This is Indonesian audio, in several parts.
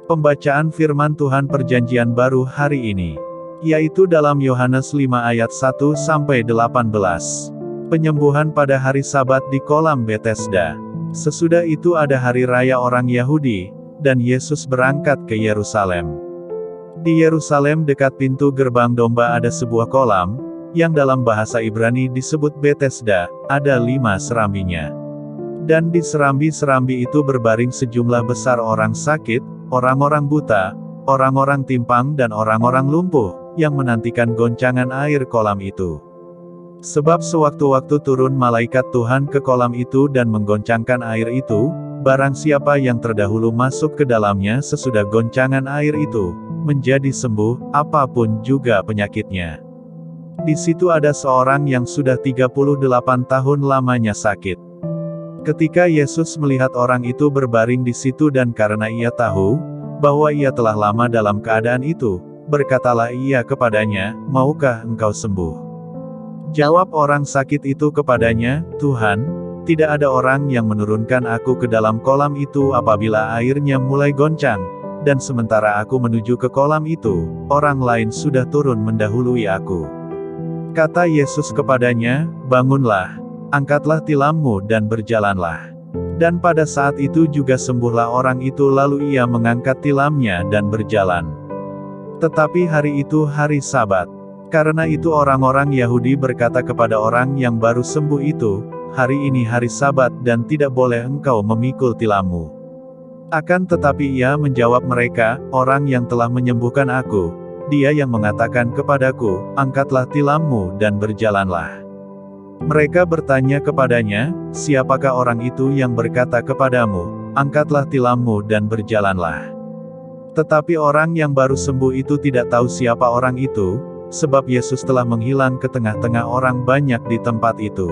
Pembacaan firman Tuhan Perjanjian Baru hari ini, yaitu dalam Yohanes 5 ayat 1-18. Penyembuhan pada hari Sabat di kolam Betesda. Sesudah itu ada hari raya orang Yahudi, dan Yesus berangkat ke Yerusalem. Di Yerusalem dekat pintu gerbang domba ada sebuah kolam, yang dalam bahasa Ibrani disebut Betesda, ada 5 serambinya. Dan di serambi-serambi itu berbaring sejumlah besar orang sakit, orang-orang buta, orang-orang timpang dan orang-orang lumpuh, yang menantikan goncangan air kolam itu. Sebab sewaktu-waktu turun malaikat Tuhan ke kolam itu dan menggoncangkan air itu, barang siapa yang terdahulu masuk ke dalamnya sesudah goncangan air itu, menjadi sembuh, apapun juga penyakitnya. Di situ ada seorang yang sudah 38 tahun lamanya sakit. Ketika Yesus melihat orang itu berbaring di situ dan karena ia tahu, bahwa ia telah lama dalam keadaan itu, berkatalah ia kepadanya, "Maukah engkau sembuh?" Jawab orang sakit itu kepadanya, "Tuhan, tidak ada orang yang menurunkan aku ke dalam kolam itu apabila airnya mulai goncang, dan sementara aku menuju ke kolam itu, orang lain sudah turun mendahului aku." Kata Yesus kepadanya, "Bangunlah, angkatlah tilammu dan berjalanlah." Dan pada saat itu juga sembuhlah orang itu lalu ia mengangkat tilamnya dan berjalan. Tetapi hari itu hari Sabat. Karena itu orang-orang Yahudi berkata kepada orang yang baru sembuh itu, "Hari ini hari Sabat dan tidak boleh engkau memikul tilammu." Akan tetapi ia menjawab mereka, "Orang yang telah menyembuhkan aku, dia yang mengatakan kepadaku, 'Angkatlah tilammu dan berjalanlah.'" Mereka bertanya kepadanya, "Siapakah orang itu yang berkata kepadamu, 'Angkatlah tilammu dan berjalanlah'?" Tetapi orang yang baru sembuh itu tidak tahu siapa orang itu, sebab Yesus telah menghilang ke tengah-tengah orang banyak di tempat itu.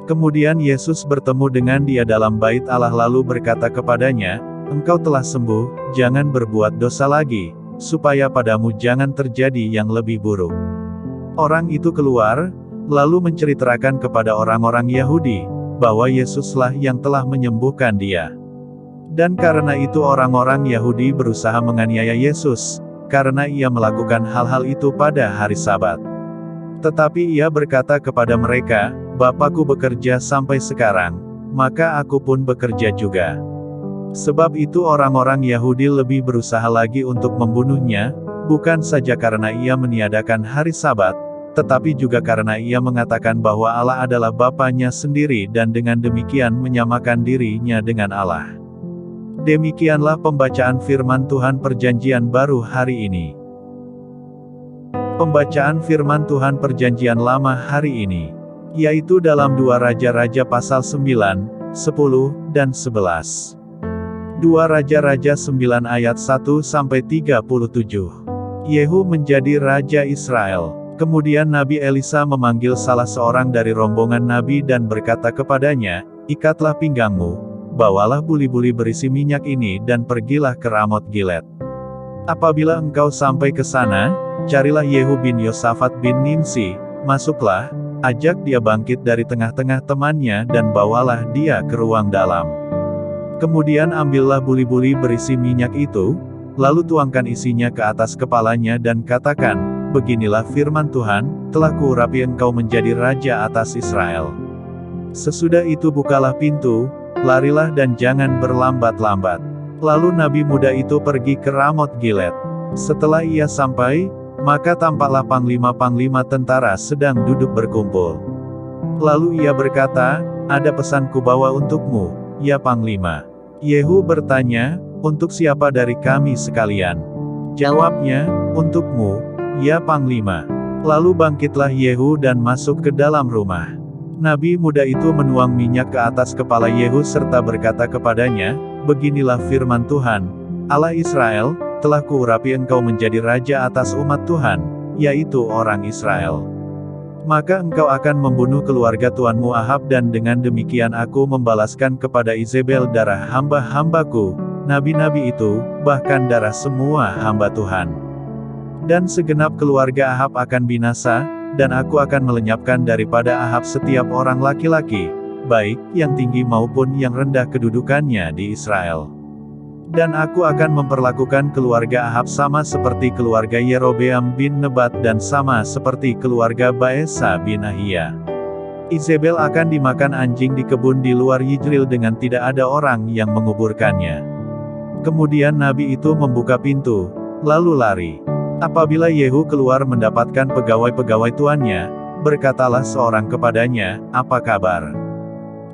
Kemudian Yesus bertemu dengan dia dalam bait Allah lalu berkata kepadanya, "Engkau telah sembuh, jangan berbuat dosa lagi, supaya padamu jangan terjadi yang lebih buruk." Orang itu keluar, lalu menceritakan kepada orang-orang Yahudi, bahwa Yesuslah yang telah menyembuhkan dia. Dan karena itu orang-orang Yahudi berusaha menganiaya Yesus, karena ia melakukan hal-hal itu pada hari Sabat. Tetapi ia berkata kepada mereka, "Bapakku bekerja sampai sekarang, maka aku pun bekerja juga." Sebab itu orang-orang Yahudi lebih berusaha lagi untuk membunuhnya, bukan saja karena ia meniadakan hari Sabat, tetapi juga karena ia mengatakan bahwa Allah adalah Bapanya sendiri dan dengan demikian menyamakan dirinya dengan Allah. Demikianlah pembacaan firman Tuhan Perjanjian Baru hari ini. Pembacaan firman Tuhan Perjanjian Lama hari ini, yaitu dalam 2 Raja-Raja pasal 9, 10, dan 11. 2 Raja-Raja 9 ayat 1-37. Yehu menjadi Raja Israel. Kemudian Nabi Elisa memanggil salah seorang dari rombongan Nabi dan berkata kepadanya, "Ikatlah pinggangmu, bawalah buli-buli berisi minyak ini dan pergilah ke Ramot Gilead. Apabila engkau sampai ke sana, carilah Yehu bin Yosafat bin Nimsi, masuklah, ajak dia bangkit dari tengah-tengah temannya dan bawalah dia ke ruang dalam. Kemudian ambillah buli-buli berisi minyak itu, lalu tuangkan isinya ke atas kepalanya dan katakan, 'Beginilah firman Tuhan, telah kuurapi engkau menjadi raja atas Israel.' Sesudah itu bukalah pintu, larilah dan jangan berlambat-lambat." Lalu nabi muda itu pergi ke Ramot Gilead. Setelah ia sampai, maka tampaklah panglima-panglima tentara sedang duduk berkumpul. Lalu ia berkata, "Ada pesan kubawa untukmu, ya panglima." Yehu bertanya, "Untuk siapa dari kami sekalian?" Jawabnya, "Untukmu, ya panglima." Lalu bangkitlah Yehu dan masuk ke dalam rumah. Nabi muda itu menuang minyak ke atas kepala Yehu serta berkata kepadanya, "Beginilah firman Tuhan, Allah Israel, telah kuurapi engkau menjadi raja atas umat Tuhan, yaitu orang Israel. Maka engkau akan membunuh keluarga tuanmu Ahab dan dengan demikian aku membalaskan kepada Izebel darah hamba-hambaku, nabi-nabi itu, bahkan darah semua hamba Tuhan. Dan segenap keluarga Ahab akan binasa, dan aku akan melenyapkan daripada Ahab setiap orang laki-laki, baik yang tinggi maupun yang rendah kedudukannya di Israel." Dan aku akan memperlakukan keluarga Ahab sama seperti keluarga Yerobeam bin Nebat dan sama seperti keluarga Baesa bin Ahia. Izebel akan dimakan anjing di kebun di luar Yijril dengan tidak ada orang yang menguburkannya. Kemudian nabi itu membuka pintu, lalu lari. Apabila Yehu keluar mendapatkan pegawai-pegawai tuannya, berkatalah seorang kepadanya, "Apa kabar?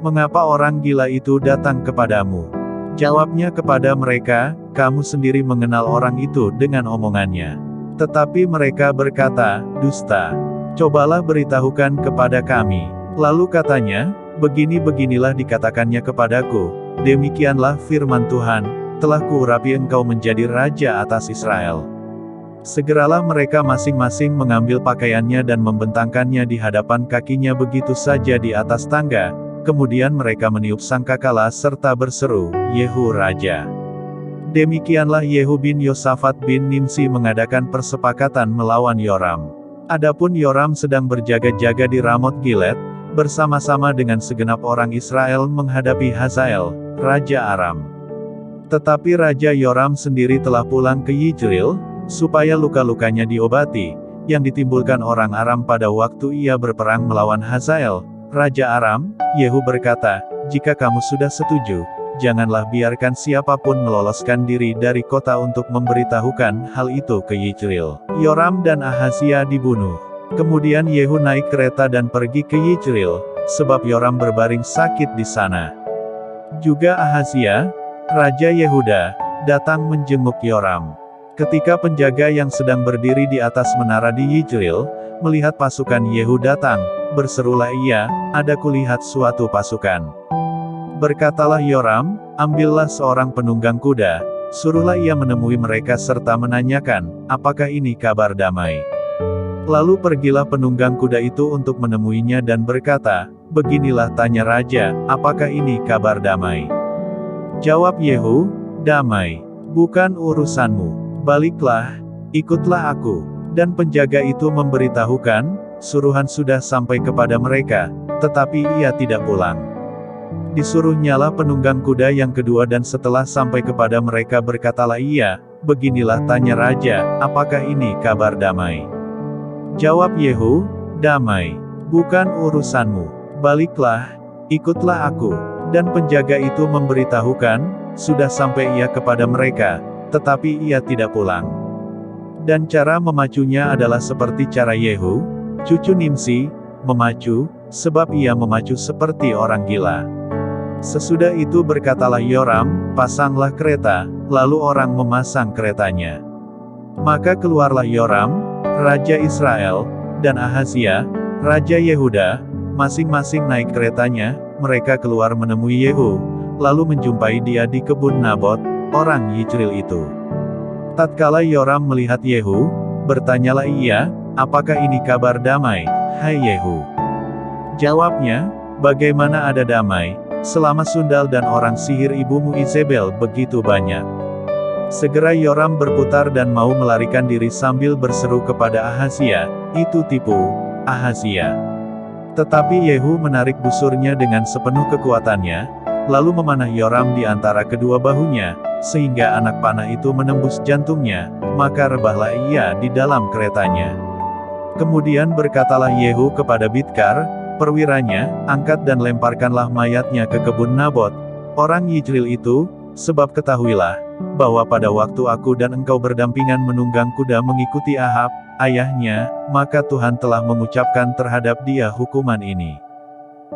Mengapa orang gila itu datang kepadamu?" Jawabnya kepada mereka, "Kamu sendiri mengenal orang itu dengan omongannya." Tetapi mereka berkata, "Dusta. Cobalah beritahukan kepada kami." Lalu katanya, "Begini-beginilah dikatakannya kepadaku, demikianlah firman Tuhan, telah kuurapi engkau menjadi raja atas Israel." Segeralah mereka masing-masing mengambil pakaiannya dan membentangkannya di hadapan kakinya begitu saja di atas tangga. Kemudian mereka meniup sangkakala serta berseru, "Yehu Raja." Demikianlah Yehu bin Yosafat bin Nimsi mengadakan persepakatan melawan Yoram. Adapun Yoram sedang berjaga-jaga di Ramot Gilead, bersama-sama dengan segenap orang Israel menghadapi Hazael, Raja Aram. Tetapi Raja Yoram sendiri telah pulang ke Yijril, supaya luka-lukanya diobati, yang ditimbulkan orang Aram pada waktu ia berperang melawan Hazael, Raja Aram. Yehu berkata, "Jika kamu sudah setuju, janganlah biarkan siapapun meloloskan diri dari kota untuk memberitahukan hal itu ke Yijril." Yoram dan Ahazia dibunuh. Kemudian Yehu naik kereta dan pergi ke Yijril, sebab Yoram berbaring sakit di sana. Juga Ahazia, Raja Yehuda, datang menjenguk Yoram. Ketika penjaga yang sedang berdiri di atas menara di Yijril, melihat pasukan Yehu datang, berserulah ia, "Ada kulihat suatu pasukan." Berkatalah Yoram, "Ambillah seorang penunggang kuda, suruhlah ia menemui mereka serta menanyakan, apakah ini kabar damai?" Lalu pergilah penunggang kuda itu untuk menemuinya dan berkata, "Beginilah tanya raja, apakah ini kabar damai?" Jawab Yehu, "Damai. Bukan urusanmu. Baliklah, ikutlah aku." Dan penjaga itu memberitahukan, suruhan sudah sampai kepada mereka, tetapi ia tidak pulang. Disuruhnyalah penunggang kuda yang kedua dan setelah sampai kepada mereka berkatalah ia, "Beginilah tanya raja, apakah ini kabar damai?" Jawab Yehu, "Damai. Bukan urusanmu. Baliklah, ikutlah aku." Dan penjaga itu memberitahukan, sudah sampai ia kepada mereka, tetapi ia tidak pulang. Dan cara memacunya adalah seperti cara Yehu, cucu Nimsi, memacu, sebab ia memacu seperti orang gila. Sesudah itu berkatalah Yoram, "Pasanglah kereta," lalu orang memasang keretanya. Maka keluarlah Yoram, Raja Israel, dan Ahazia, Raja Yehuda, masing-masing naik keretanya, mereka keluar menemui Yehu, lalu menjumpai dia di kebun Nabot, orang Yijril itu. Tatkala Yoram melihat Yehu, bertanyalah ia, "Apakah ini kabar damai, hai Yehu?" Jawabnya, "Bagaimana ada damai, selama sundal dan orang sihir ibumu Izebel begitu banyak?" Segera Yoram berputar dan mau melarikan diri sambil berseru kepada Ahazia, "Itu tipu, Ahazia." Tetapi Yehu menarik busurnya dengan sepenuh kekuatannya, lalu memanah Yoram di antara kedua bahunya, sehingga anak panah itu menembus jantungnya, maka rebahlah ia di dalam keretanya. Kemudian berkatalah Yehu kepada Bidkar, perwiranya, "Angkat dan lemparkanlah mayatnya ke kebun Nabot, orang Yijril itu, sebab ketahuilah, bahwa pada waktu aku dan engkau berdampingan menunggang kuda mengikuti Ahab, ayahnya, maka Tuhan telah mengucapkan terhadap dia hukuman ini.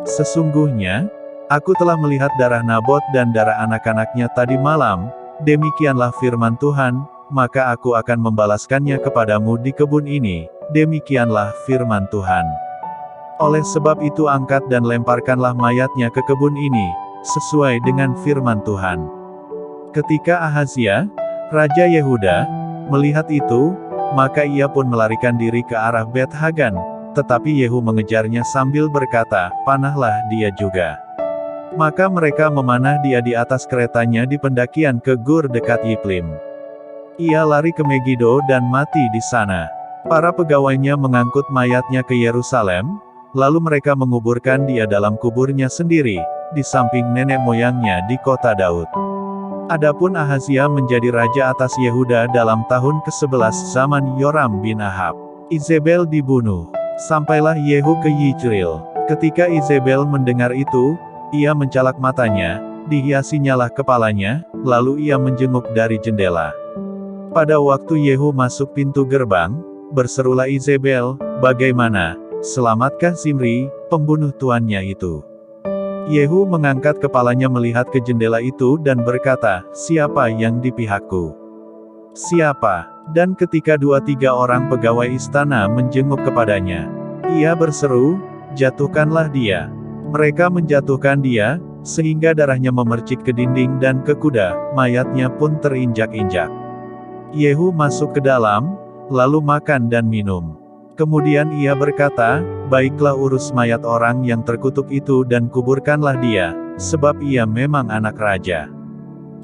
Sesungguhnya, aku telah melihat darah Nabot dan darah anak-anaknya tadi malam, demikianlah firman Tuhan, maka aku akan membalaskannya kepadamu di kebun ini, demikianlah firman Tuhan. Oleh sebab itu angkat dan lemparkanlah mayatnya ke kebun ini, sesuai dengan firman Tuhan." Ketika Ahazia, Raja Yehuda, melihat itu, maka ia pun melarikan diri ke arah Bet Hagan, tetapi Yehu mengejarnya sambil berkata, "Panahlah dia juga." Maka mereka memanah dia di atas keretanya di pendakian ke Gur dekat Yiplim. Ia lari ke Megido dan mati di sana. Para pegawainya mengangkut mayatnya ke Yerusalem, lalu mereka menguburkan dia dalam kuburnya sendiri, di samping nenek moyangnya di kota Daud. Adapun Ahazia menjadi raja atas Yehuda dalam tahun ke-11 zaman Yoram bin Ahab. Izebel dibunuh. Sampailah Yehu ke Yijril. Ketika Izebel mendengar itu, ia mencalak matanya, dihiasinyalah kepalanya, lalu ia menjenguk dari jendela. Pada waktu Yehu masuk pintu gerbang, berserulah Izebel, "Bagaimana? Selamatkah Zimri, pembunuh tuannya itu?" Yehu mengangkat kepalanya melihat ke jendela itu dan berkata, "Siapa yang di pihakku? Siapa?" Dan ketika 2-3 orang pegawai istana menjenguk kepadanya, ia berseru, "Jatuhkanlah dia." Mereka menjatuhkan dia, sehingga darahnya memercik ke dinding dan ke kuda, mayatnya pun terinjak-injak. Yehu masuk ke dalam, lalu makan dan minum. Kemudian ia berkata, "Baiklah, urus mayat orang yang terkutuk itu dan kuburkanlah dia, sebab ia memang anak raja."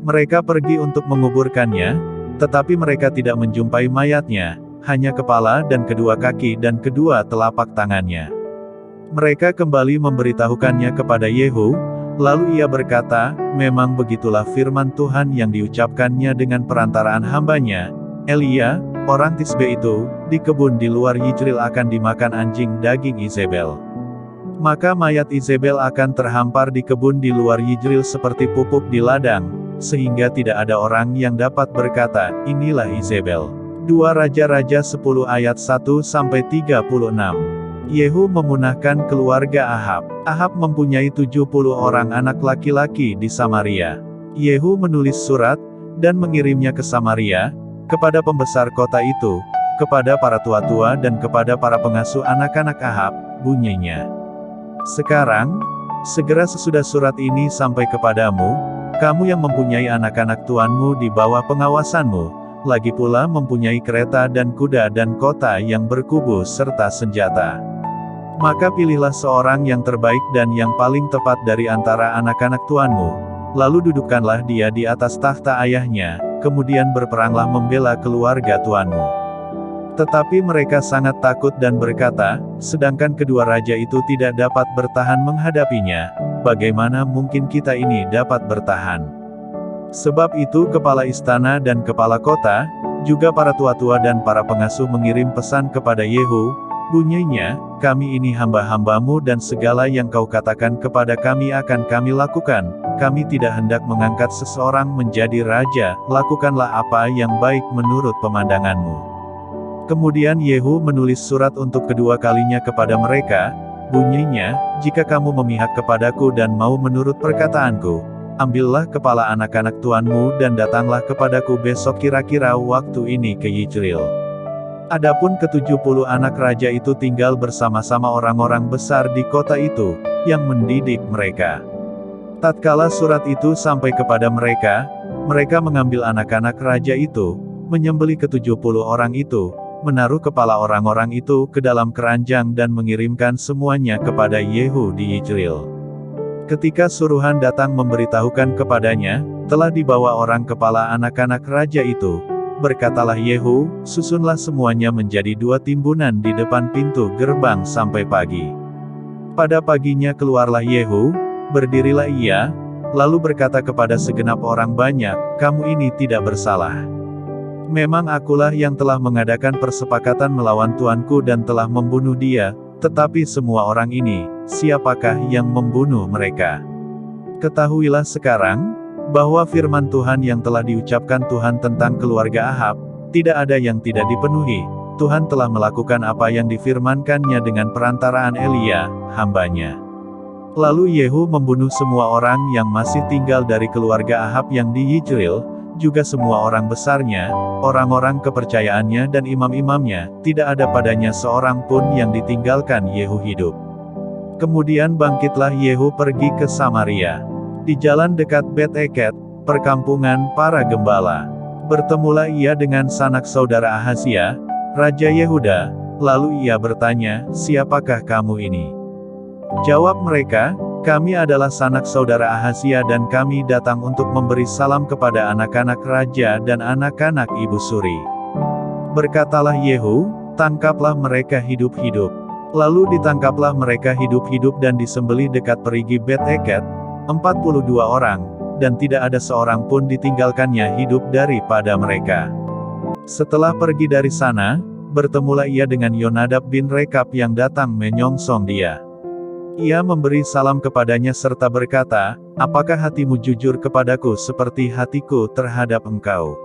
Mereka pergi untuk menguburkannya, tetapi mereka tidak menjumpai mayatnya, hanya kepala dan kedua kaki dan kedua telapak tangannya. Mereka kembali memberitahukannya kepada Yehu, lalu ia berkata, "Memang begitulah firman Tuhan yang diucapkannya dengan perantaraan hambanya, Elia, orang Tisbe itu, di kebun di luar Yijril akan dimakan anjing daging Izebel. Maka mayat Izebel akan terhampar di kebun di luar Yijril seperti pupuk di ladang, sehingga tidak ada orang yang dapat berkata, 'Inilah Izebel.'" 2 Raja-Raja 10 ayat 1-36. Yehu memunahkan keluarga Ahab. Ahab mempunyai 70 orang anak laki-laki di Samaria. Yehu menulis surat, dan mengirimnya ke Samaria, kepada pembesar kota itu, kepada para tua-tua dan kepada para pengasuh anak-anak Ahab, bunyinya, "Sekarang, segera sesudah surat ini sampai kepadamu, kamu yang mempunyai anak-anak tuanmu di bawah pengawasanmu, lagi pula mempunyai kereta dan kuda dan kota yang berkubu serta senjata. Maka pilihlah seorang yang terbaik dan yang paling tepat dari antara anak-anak tuanmu, lalu dudukkanlah dia di atas tahta ayahnya, kemudian berperanglah membela keluarga tuanmu." Tetapi mereka sangat takut dan berkata, "Sedangkan kedua raja itu tidak dapat bertahan menghadapinya, bagaimana mungkin kita ini dapat bertahan?" Sebab itu kepala istana dan kepala kota, juga para tua-tua dan para pengasuh mengirim pesan kepada Yehu, bunyinya, "Kami ini hamba-hambamu dan segala yang kau katakan kepada kami akan kami lakukan. Kami tidak hendak mengangkat seseorang menjadi raja, lakukanlah apa yang baik menurut pemandanganmu." Kemudian Yehu menulis surat untuk kedua kalinya kepada mereka, bunyinya, "Jika kamu memihak kepadaku dan mau menurut perkataanku, ambillah kepala anak-anak tuanmu dan datanglah kepadaku besok kira-kira waktu ini ke Yijril." Adapun ke-70 anak raja itu tinggal bersama-sama orang-orang besar di kota itu, yang mendidik mereka. Tatkala surat itu sampai kepada mereka, mereka mengambil anak-anak raja itu, menyembelih ke-70 orang itu, menaruh kepala orang-orang itu ke dalam keranjang dan mengirimkan semuanya kepada Yehu di Yijril. Ketika suruhan datang memberitahukan kepadanya, telah dibawa orang kepala anak-anak raja itu, berkatalah Yehu, "Susunlah semuanya menjadi 2 timbunan di depan pintu gerbang sampai pagi." Pada paginya keluarlah Yehu, berdirilah ia, lalu berkata kepada segenap orang banyak, "Kamu ini tidak bersalah. Memang akulah yang telah mengadakan persepakatan melawan tuanku dan telah membunuh dia, tetapi semua orang ini, siapakah yang membunuh mereka? Ketahuilah sekarang, bahwa firman Tuhan yang telah diucapkan Tuhan tentang keluarga Ahab, tidak ada yang tidak dipenuhi. Tuhan telah melakukan apa yang difirmankannya dengan perantaraan Elia, hambanya." Lalu Yehu membunuh semua orang yang masih tinggal dari keluarga Ahab yang di Yijril, juga semua orang besarnya, orang-orang kepercayaannya dan imam-imamnya, tidak ada padanya seorang pun yang ditinggalkan Yehu hidup. Kemudian bangkitlah Yehu pergi ke Samaria. Di jalan dekat Bet-Eket, perkampungan para gembala, bertemulah ia dengan sanak saudara Ahazia, Raja Yehuda, lalu ia bertanya, "Siapakah kamu ini?" Jawab mereka, "Kami adalah sanak saudara Ahazia dan kami datang untuk memberi salam kepada anak-anak raja dan anak-anak ibu suri." Berkatalah Yehu, "Tangkaplah mereka hidup-hidup." Lalu ditangkaplah mereka hidup-hidup dan disembelih dekat perigi Bet-Eket, 42 orang, dan tidak ada seorang pun ditinggalkannya hidup daripada mereka. Setelah pergi dari sana, bertemulah ia dengan Yonadab bin Rekab yang datang menyongsong dia. Ia memberi salam kepadanya serta berkata, "Apakah hatimu jujur kepadaku seperti hatiku terhadap engkau?"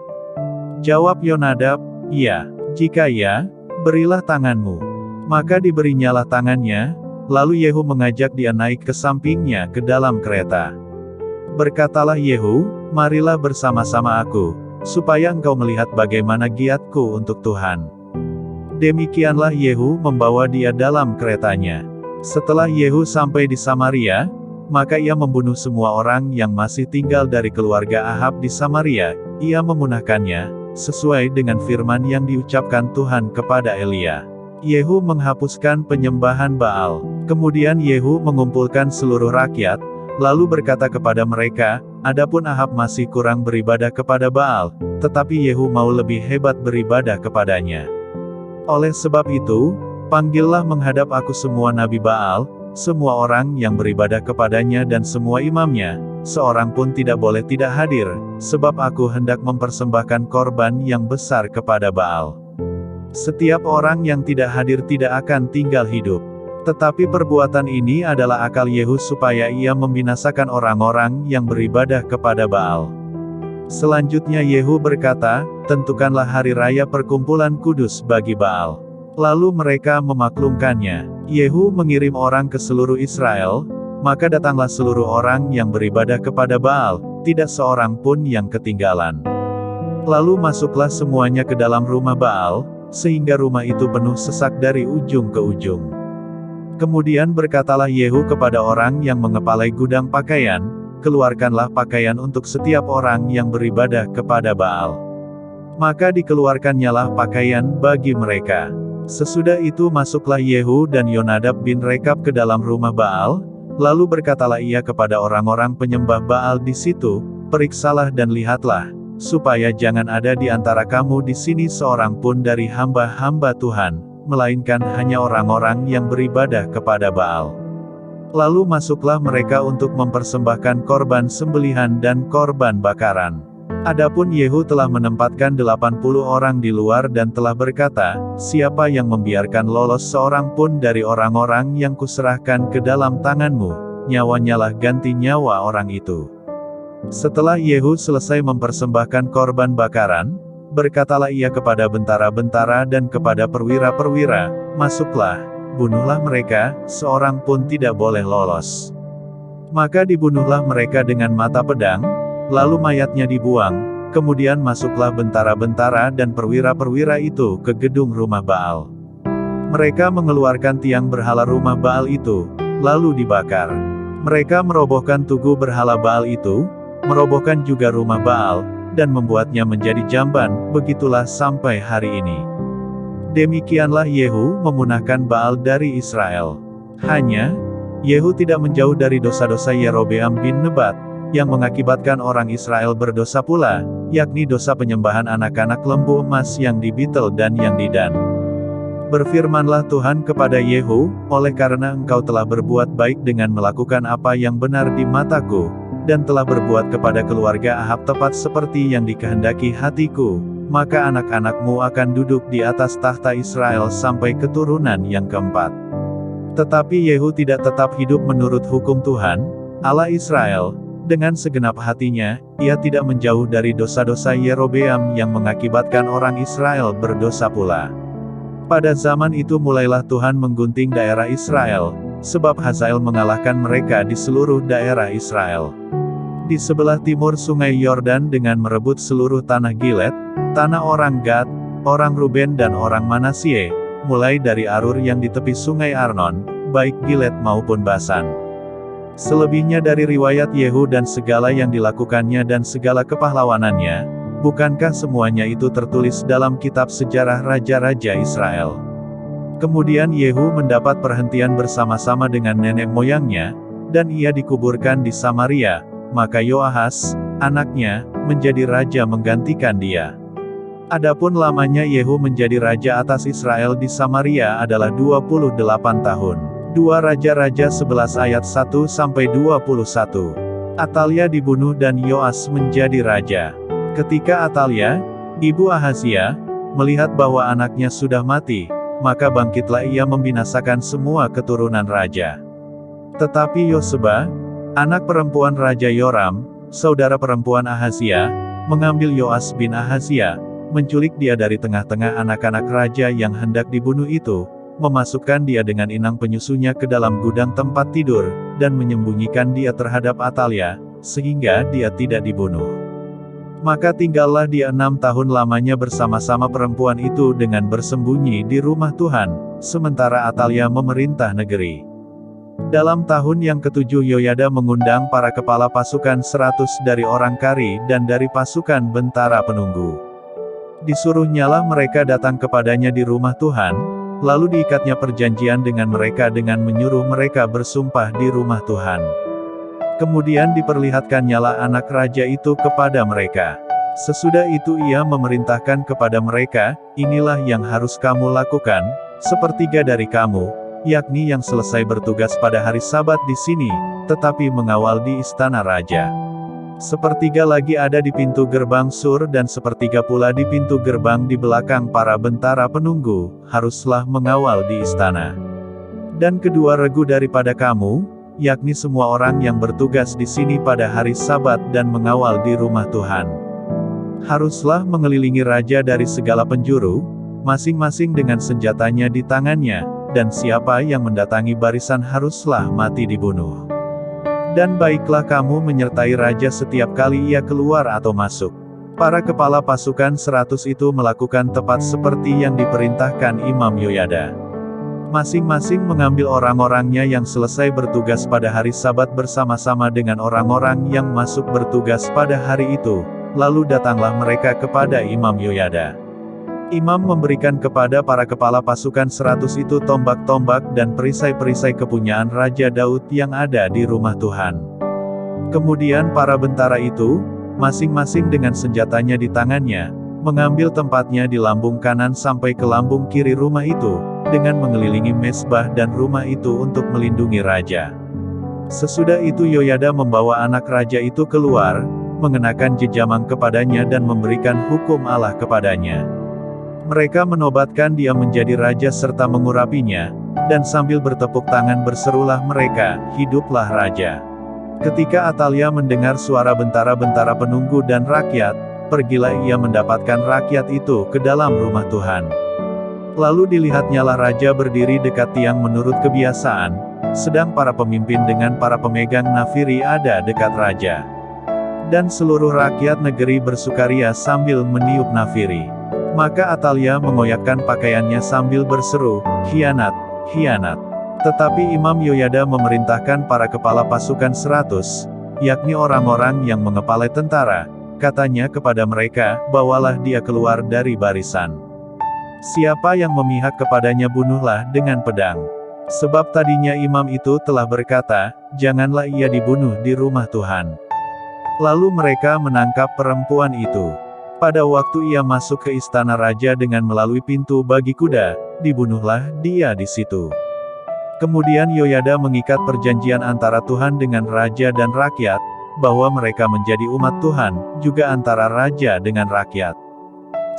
Jawab Yonadab, "Iya." "Jika iya, berilah tanganmu." Maka diberinyalah tangannya, lalu Yehu mengajak dia naik ke sampingnya ke dalam kereta. Berkatalah Yehu, "Marilah bersama-sama aku, supaya engkau melihat bagaimana giatku untuk Tuhan." Demikianlah Yehu membawa dia dalam keretanya. Setelah Yehu sampai di Samaria, maka ia membunuh semua orang yang masih tinggal dari keluarga Ahab di Samaria. Ia memunahkannya, sesuai dengan firman yang diucapkan Tuhan kepada Elia. Yehu menghapuskan penyembahan Baal. Kemudian Yehu mengumpulkan seluruh rakyat, lalu berkata kepada mereka, "Adapun Ahab masih kurang beribadah kepada Baal, tetapi Yehu mau lebih hebat beribadah kepadanya. Oleh sebab itu, panggillah menghadap aku semua nabi Baal, semua orang yang beribadah kepadanya dan semua imamnya, seorang pun tidak boleh tidak hadir, sebab aku hendak mempersembahkan korban yang besar kepada Baal. Setiap orang yang tidak hadir tidak akan tinggal hidup." Tetapi perbuatan ini adalah akal Yehu supaya ia membinasakan orang-orang yang beribadah kepada Baal. Selanjutnya Yehu berkata, "Tentukanlah hari raya perkumpulan kudus bagi Baal." Lalu mereka memaklumkannya. Yehu mengirim orang ke seluruh Israel, maka datanglah seluruh orang yang beribadah kepada Baal, tidak seorang pun yang ketinggalan. Lalu masuklah semuanya ke dalam rumah Baal, sehingga rumah itu penuh sesak dari ujung ke ujung. Kemudian berkatalah Yehu kepada orang yang mengepalai gudang pakaian, "Keluarkanlah pakaian untuk setiap orang yang beribadah kepada Baal." Maka dikeluarkannyalah pakaian bagi mereka. Sesudah itu masuklah Yehu dan Yonadab bin Rekab ke dalam rumah Baal, lalu berkatalah ia kepada orang-orang penyembah Baal di situ, "Periksalah dan lihatlah, supaya jangan ada di antara kamu di sini seorang pun dari hamba-hamba Tuhan, melainkan hanya orang-orang yang beribadah kepada Baal." Lalu masuklah mereka untuk mempersembahkan korban sembelihan dan korban bakaran. Adapun Yehu telah menempatkan 80 orang di luar dan telah berkata, "Siapa yang membiarkan lolos seorang pun dari orang-orang yang kuserahkan ke dalam tanganmu, nyawanyalah ganti nyawa orang itu." Setelah Yehu selesai mempersembahkan korban bakaran, berkatalah ia kepada bentara-bentara dan kepada perwira-perwira, "Masuklah, bunuhlah mereka, seorang pun tidak boleh lolos." Maka dibunuhlah mereka dengan mata pedang, lalu mayatnya dibuang, kemudian masuklah bentara-bentara dan perwira-perwira itu ke gedung rumah Baal. Mereka mengeluarkan tiang berhala rumah Baal itu, lalu dibakar. Mereka merobohkan tugu berhala Baal itu, merobohkan juga rumah Baal, dan membuatnya menjadi jamban, begitulah sampai hari ini. Demikianlah Yehu memunahkan Baal dari Israel. Hanya, Yehu tidak menjauh dari dosa-dosa Yerobeam bin Nebat, yang mengakibatkan orang Israel berdosa pula, yakni dosa penyembahan anak-anak lembu emas yang di Betel dan yang di Dan. Berfirmanlah Tuhan kepada Yehu, "Oleh karena engkau telah berbuat baik dengan melakukan apa yang benar di mataku, dan telah berbuat kepada keluarga Ahab tepat seperti yang dikehendaki hatiku, maka anak-anakmu akan duduk di atas tahta Israel sampai keturunan yang keempat." Tetapi Yehu tidak tetap hidup menurut hukum Tuhan, Allah Israel. Dengan segenap hatinya, ia tidak menjauh dari dosa-dosa Yerobeam yang mengakibatkan orang Israel berdosa pula. Pada zaman itu mulailah Tuhan menggunting daerah Israel, sebab Hazael mengalahkan mereka di seluruh daerah Israel. Di sebelah timur sungai Yordan dengan merebut seluruh tanah Gilead, tanah orang Gad, orang Ruben dan orang Manasye, mulai dari Arur yang di tepi sungai Arnon, baik Gilead maupun Basan. Selebihnya dari riwayat Yehu dan segala yang dilakukannya dan segala kepahlawanannya, bukankah semuanya itu tertulis dalam kitab sejarah raja-raja Israel? Kemudian Yehu mendapat perhentian bersama-sama dengan nenek moyangnya, dan ia dikuburkan di Samaria, maka Yoahas, anaknya, menjadi raja menggantikan dia. Adapun lamanya Yehu menjadi raja atas Israel di Samaria adalah 28 tahun. 2 Raja-Raja 11 ayat 1-21. Atalia dibunuh dan Yoas menjadi raja. Ketika Atalia, ibu Ahazia, melihat bahwa anaknya sudah mati, maka bangkitlah ia membinasakan semua keturunan raja. Tetapi Yoseba, anak perempuan Raja Yoram, saudara perempuan Ahazia, mengambil Yoas bin Ahazia, menculik dia dari tengah-tengah anak-anak raja yang hendak dibunuh itu, memasukkan dia dengan inang penyusunya ke dalam gudang tempat tidur, dan menyembunyikan dia terhadap Atalia, sehingga dia tidak dibunuh. Maka tinggallah dia 6 tahun lamanya bersama-sama perempuan itu dengan bersembunyi di rumah Tuhan, sementara Atalia memerintah negeri. Dalam tahun yang ke-7 Yoyada mengundang para kepala pasukan 100 dari orang Kari dan dari pasukan bentara penunggu. Disuruhnyalah mereka datang kepadanya di rumah Tuhan, lalu diikatnya perjanjian dengan mereka dengan menyuruh mereka bersumpah di rumah Tuhan. Kemudian diperlihatkannyalah anak raja itu kepada mereka. Sesudah itu ia memerintahkan kepada mereka, inilah yang harus kamu lakukan, sepertiga dari kamu, yakni yang selesai bertugas pada hari Sabat di sini, tetapi mengawal di istana raja. Sepertiga lagi ada di pintu gerbang sur dan sepertiga pula di pintu gerbang di belakang para bentara penunggu, haruslah mengawal di istana. Dan kedua regu daripada kamu, yakni semua orang yang bertugas di sini pada hari Sabat dan mengawal di rumah Tuhan, haruslah mengelilingi raja dari segala penjuru, masing-masing dengan senjatanya di tangannya, dan siapa yang mendatangi barisan haruslah mati dibunuh. Dan baiklah kamu menyertai raja setiap kali ia keluar atau masuk. Para kepala pasukan 100 itu melakukan tepat seperti yang diperintahkan Imam Yoyada. Masing-masing mengambil orang-orangnya yang selesai bertugas pada hari Sabat bersama-sama dengan orang-orang yang masuk bertugas pada hari itu, lalu datanglah mereka kepada Imam Yoyada. Imam memberikan kepada para kepala pasukan 100 itu tombak-tombak dan perisai-perisai kepunyaan Raja Daud yang ada di rumah Tuhan. Kemudian para bentara itu, masing-masing dengan senjatanya di tangannya, mengambil tempatnya di lambung kanan sampai ke lambung kiri rumah itu, dengan mengelilingi mezbah dan rumah itu untuk melindungi raja. Sesudah itu Yoyada membawa anak raja itu keluar, mengenakan jejamang kepadanya dan memberikan hukum Allah kepadanya. Mereka menobatkan dia menjadi raja serta mengurapinya, dan sambil bertepuk tangan berserulah mereka, "Hiduplah raja." Ketika Atalia mendengar suara bentara-bentara penunggu dan rakyat, pergilah ia mendapatkan rakyat itu ke dalam rumah Tuhan. Lalu dilihatnyalah raja berdiri dekat tiang menurut kebiasaan, sedang para pemimpin dengan para pemegang nafiri ada dekat raja. Dan seluruh rakyat negeri bersukaria sambil meniup nafiri. Maka Atalia mengoyakkan pakaiannya sambil berseru, "Khianat, khianat." Tetapi Imam Yoyada memerintahkan para kepala pasukan 100, yakni orang-orang yang mengepalai tentara, katanya kepada mereka, "Bawalah dia keluar dari barisan. Siapa yang memihak kepadanya bunuhlah dengan pedang." Sebab tadinya imam itu telah berkata, "Janganlah ia dibunuh di rumah Tuhan." Lalu mereka menangkap perempuan itu. Pada waktu ia masuk ke istana raja dengan melalui pintu bagi kuda, dibunuhlah dia di situ. Kemudian Yoyada mengikat perjanjian antara Tuhan dengan raja dan rakyat, bahwa mereka menjadi umat Tuhan, juga antara raja dengan rakyat.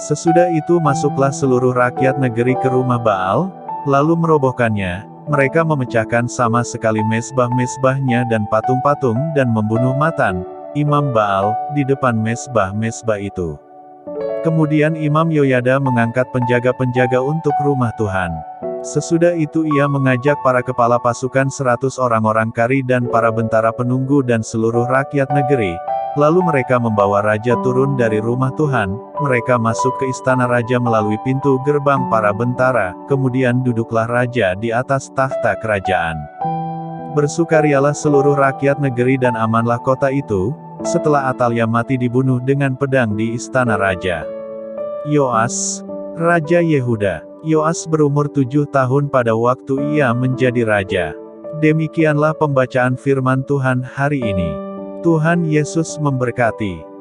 Sesudah itu masuklah seluruh rakyat negeri ke rumah Baal, lalu merobohkannya. Mereka memecahkan sama sekali mezbah-mezbahnya dan patung-patung dan membunuh Matan, imam Baal, di depan mezbah-mezbah itu. Kemudian Imam Yoyada mengangkat penjaga-penjaga untuk rumah Tuhan. Sesudah itu ia mengajak para kepala pasukan 100 orang-orang Kari dan para bentara penunggu dan seluruh rakyat negeri. Lalu mereka membawa raja turun dari rumah Tuhan, mereka masuk ke istana raja melalui pintu gerbang para bentara, kemudian duduklah raja di atas tahta kerajaan. Bersukarialah seluruh rakyat negeri dan amanlah kota itu, setelah Atalia mati dibunuh dengan pedang di istana raja. Yoas, Raja Yehuda. Yoas berumur 7 tahun pada waktu ia menjadi raja. Demikianlah pembacaan firman Tuhan hari ini. Tuhan Yesus memberkati.